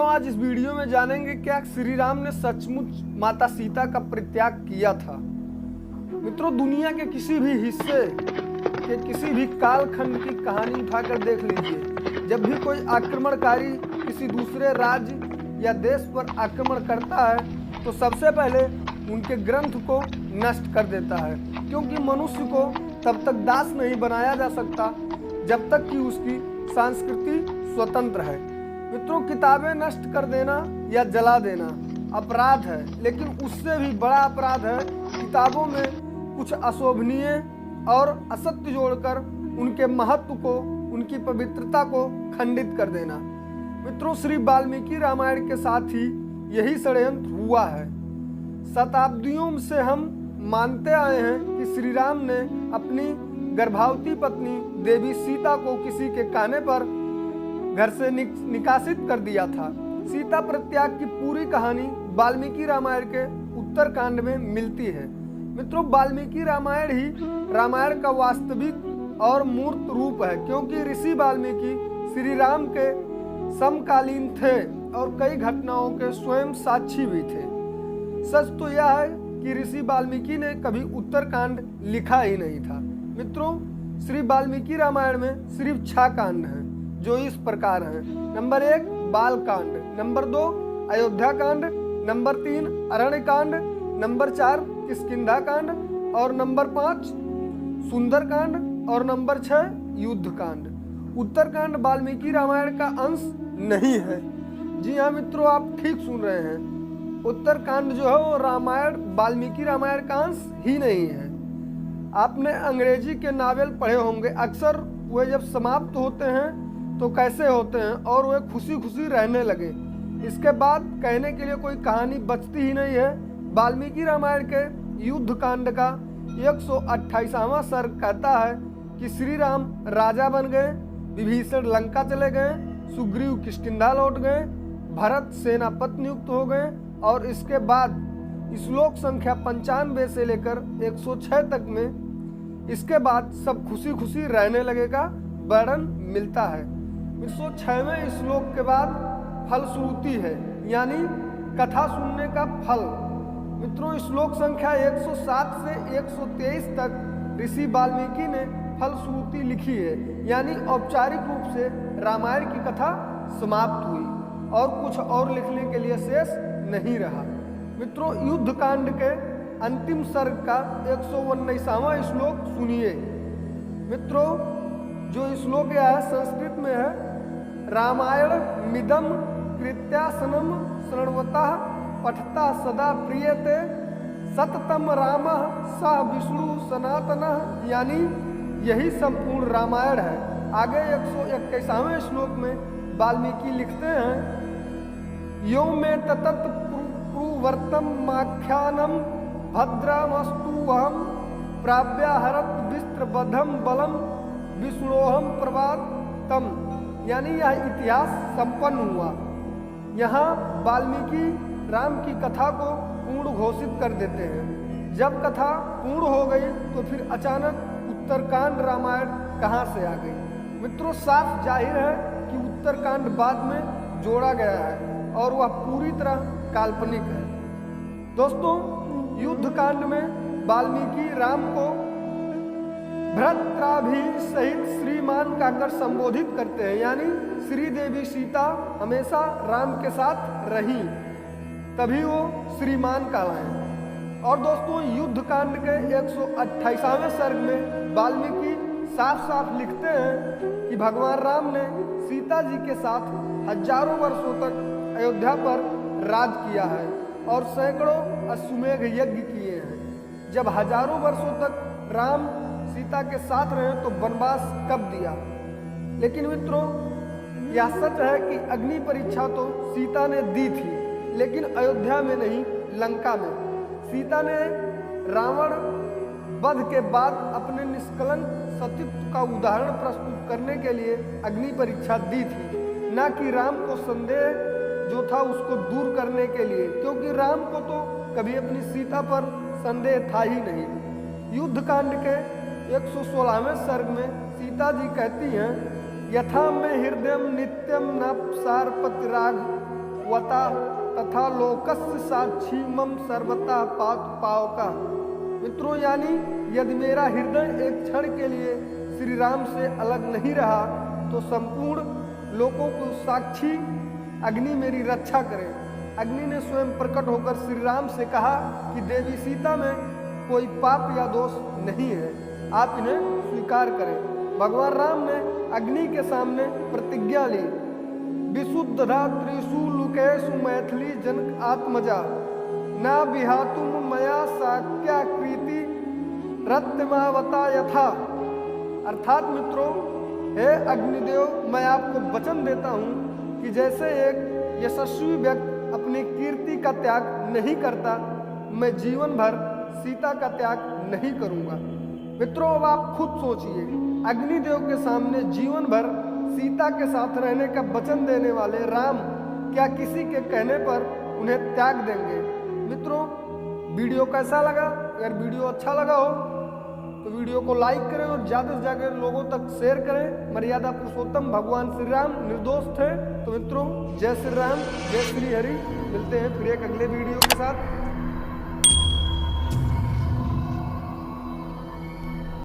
आज इस वीडियो में जानेंगे क्या श्री राम ने सचमुच माता सीता का परित्याग किया था। मित्रों, दुनिया के किसी भी हिस्से के किसी भी कालखंड की कहानी उठाकर देख लीजिए। जब भी कोई आक्रमणकारी किसी दूसरे राज्य या देश पर आक्रमण करता है तो सबसे पहले उनके ग्रंथ को नष्ट कर देता है, क्योंकि मनुष्य को तब तक दास नहीं बनाया जा सकता जब तक कि उसकी संस्कृति स्वतंत्र है। मित्रों, किताबें नष्ट कर देना या जला देना अपराध है, लेकिन उससे भी बड़ा अपराध है किताबों में कुछ अशोभनीय और असत्य जोड़कर उनके महत्व को, उनकी पवित्रता को खंडित कर देना। मित्रों, श्री वाल्मीकि रामायण के साथ ही यही षड्यंत्र हुआ है। शताब्दियों से हम मानते आए हैं कि श्री राम ने अपनी गर्भवती पत्नी देवी सीता को किसी के कहने पर घर से निकासित कर दिया था। सीता परित्याग की पूरी कहानी वाल्मीकि रामायण के उत्तरकांड में मिलती है। मित्रों, वाल्मीकि रामायण ही रामायण का वास्तविक और मूर्त रूप है, क्योंकि ऋषि वाल्मीकि श्री राम के समकालीन थे और कई घटनाओं के स्वयं साक्षी भी थे। सच तो यह है कि ऋषि वाल्मीकि ने कभी उत्तरकांड लिखा ही नहीं था। मित्रों, श्री वाल्मीकि रामायण में सिर्फ 6 कांड हैं, जो इस प्रकार हैं। नंबर 1 बाल कांड, नंबर 2 अयोध्या कांड, नंबर 3 अरण्य कांड, नंबर 4 किष्किंधा कांड और नंबर 5 सुंदर कांड और नंबर 6 युद्ध कांड। उत्तरकांड वाल्मीकि रामायण का अंश नहीं है। जी हाँ मित्रों, आप ठीक सुन रहे हैं। उत्तरकांड जो है वो रामायण वाल्मीकि रामायण का अंश ही नहीं है। आपने अंग्रेजी के नावल पढ़े होंगे, अक्सर वे जब समाप्त होते हैं तो कैसे होते हैं और वे खुशी खुशी रहने लगे। इसके बाद कहने के लिए कोई कहानी बचती ही नहीं है। वाल्मीकि रामायण के युद्ध कांड का 128वां सर्ग कहता है कि श्री राम राजा बन गए, विभीषण लंका चले गए, सुग्रीव किष्किंधा लौट गए, भरत सेनापति नियुक्त हो गए और इसके बाद श्लोक संख्या 95 से लेकर 106 तक में इसके बाद सब खुशी खुशी रहने लगे का वर्णन मिलता है। 106वें श्लोक के बाद फलश्रुति है, यानी कथा सुनने का फल। मित्रों, श्लोक संख्या 107 से 123 तक ऋषि वाल्मीकि ने फलश्रुति लिखी है, यानी औपचारिक रूप से रामायण की कथा समाप्त हुई और कुछ और लिखने के लिए शेष नहीं रहा। मित्रों, युद्ध कांड के अंतिम सर्ग का 119वां श्लोक सुनिए। मित्रों, जो श्लोक है संस्कृत में है, रामायण मिदम कृत्यासनम शृण्वतः पठता सदा प्रियते सततम रामः सह विष्णु सनातनः, यानी यही संपूर्ण रामायण है। आगे 121वें श्लोक में वाल्मीकि लिखते हैं, यो में ततत प्रवर्तम माख्यानम भद्रमस्तु वहम प्राव्याहरत विस्त्रबद्धम बलम विष्णोहम प्रवातम, यानी यह इतिहास संपन्न हुआ। यहाँ वाल्मीकि राम की कथा को पूर्ण घोषित कर देते हैं। जब कथा पूर्ण हो गई तो फिर अचानक उत्तरकांड रामायण कहाँ से आ गई। मित्रों, साफ जाहिर है कि उत्तरकांड बाद में जोड़ा गया है और वह पूरी तरह काल्पनिक है। दोस्तों, युद्ध कांड में वाल्मीकि राम को भ्रात्राभि सहित श्रीमान कहकर संबोधित करते हैं, यानी श्री देवी सीता हमेशा राम के साथ रही, तभी वो श्रीमान कहलाए। और दोस्तों, युद्ध कांड के 128वें सर्ग में वाल्मीकि साफ साफ लिखते हैं कि भगवान राम ने सीता जी के साथ हजारों वर्षों तक अयोध्या पर राज किया है और सैकड़ों अश्वमेध यज्ञ किए हैं। जब हजारों वर्षों तक राम सीता के साथ रहे तो वनवास कब दिया। लेकिन मित्रों, यह सच है कि अग्नि परीक्षा तो सीता ने दी थी, लेकिन अयोध्या में नहीं, लंका में। सीता ने रावण वध के बाद अपने निष्कलंक सतीत्व का उदाहरण प्रस्तुत करने के लिए अग्नि परीक्षा दी थी, न कि राम को संदेह जो था उसको दूर करने के लिए, क्योंकि राम को तो कभी अपनी सीता पर संदेह था ही नहीं। युद्ध कांड के 116वें सर्ग में सीता जी कहती हैं, यथा में हृदय नित्यम न सारपतिराग वता तथा लोकस्य साक्षी मम सर्वता पात पावका। मित्रों, यानी यदि मेरा हृदय एक क्षण के लिए श्री राम से अलग नहीं रहा तो संपूर्ण लोगों को साक्षी अग्नि मेरी रक्षा करे। अग्नि ने स्वयं प्रकट होकर श्री राम से कहा कि देवी सीता में कोई पाप या दोष नहीं है, आप इन्हें स्वीकार करें। भगवान राम ने अग्नि के सामने प्रतिज्ञा ली, विशुद्ध त्रिशु लुकेशु मैथिली जनक आत्मजा न विहातुम मया साक्या कृति रत्मावता यथा। अर्थात मित्रों, हे अग्निदेव, मैं आपको वचन देता हूँ कि जैसे एक यशस्वी व्यक्ति अपनी कीर्ति का त्याग नहीं करता, मैं जीवन भर सीता का त्याग नहीं करूँगा। मित्रों, अब आप खुद सोचिए, अग्निदेव के सामने जीवन भर सीता के साथ रहने का वचन देने वाले राम क्या किसी के कहने पर उन्हें त्याग देंगे? मित्रों, वीडियो कैसा लगा? अगर वीडियो अच्छा लगा हो तो वीडियो को लाइक करें और ज़्यादा से ज़्यादा लोगों तक शेयर करें। मर्यादा पुरुषोत्तम भगवान श्री राम निर्दोष थे। तो मित्रों, जय श्री राम, जय श्री हरि। मिलते हैं फिर एक अगले वीडियो के साथ।